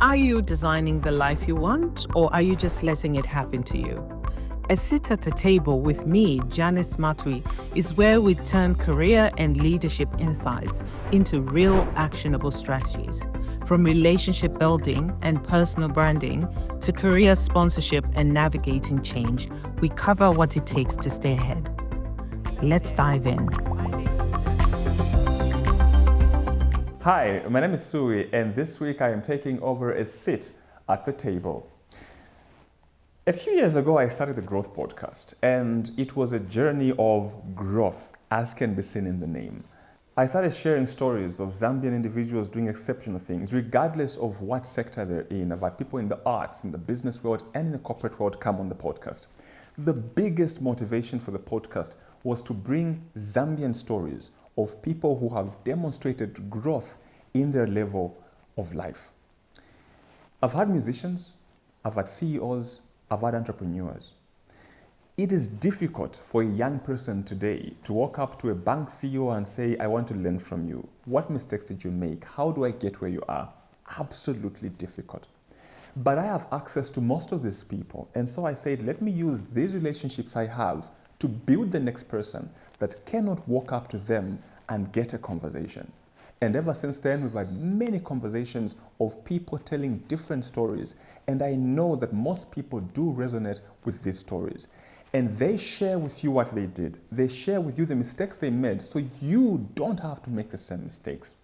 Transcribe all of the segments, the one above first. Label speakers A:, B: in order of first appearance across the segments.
A: Are you designing the life you want, or are you just letting it happen to you? A Sit at the Table with me, Janice Matui, is where we turn career and leadership insights into real actionable strategies. From relationship building and personal branding to career sponsorship and navigating change, we cover what it takes to stay ahead. Let's dive in.
B: Hi, my name is Sui, and this week I am taking over a Sit at the Table. A few years ago, I started the Growth Podcast, and it was a journey of growth, as can be seen in the name. I started sharing stories of Zambian individuals doing exceptional things, regardless of what sector they're in. I've had people in the arts, in the business world, and in the corporate world come on the podcast. The biggest motivation for the podcast was to bring Zambian stories of people who have demonstrated growth in their level of life. I've had musicians, I've had CEOs, I've had entrepreneurs. It is difficult for a young person today to walk up to a bank CEO and say, I want to learn from you. What mistakes did you make? How do I get where you are? Absolutely difficult. But I have access to most of these people. And so I said, let me use these relationships I have to build the next person that cannot walk up to them and get a conversation. And ever since then, we've had many conversations of people telling different stories. And I know that most people do resonate with these stories. And they share with you what they did. They share with you the mistakes they made, so you don't have to make the same mistakes.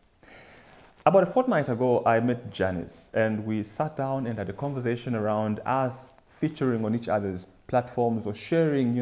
B: About a fortnight ago, I met Janice, and we sat down and had a conversation around us featuring on each other's platforms or sharing,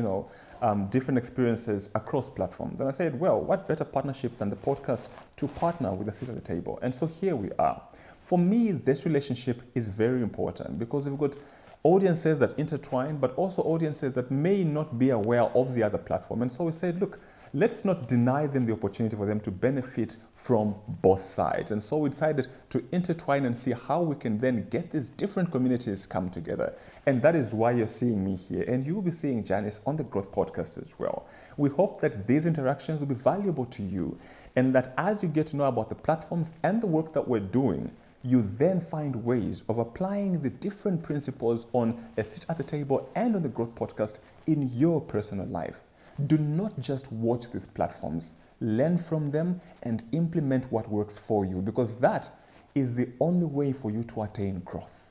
B: different experiences across platforms. And I said, well, what better partnership than the podcast to partner with a Sit at the Table? And so here we are. For me, this relationship is very important because we've got audiences that intertwine, but also audiences that may not be aware of the other platform. And so we said, look, let's not deny them the opportunity for them to benefit from both sides. And so we decided to intertwine and see how we can then get these different communities come together. And that is why you're seeing me here. And you will be seeing Janice on the Growth Podcast as well. We hope that these interactions will be valuable to you, and that as you get to know about the platforms and the work that we're doing, you then find ways of applying the different principles on a Sit at the Table and on the Growth Podcast in your personal life. Do not just watch these platforms. Learn from them and implement what works for you, because that is the only way for you to attain growth.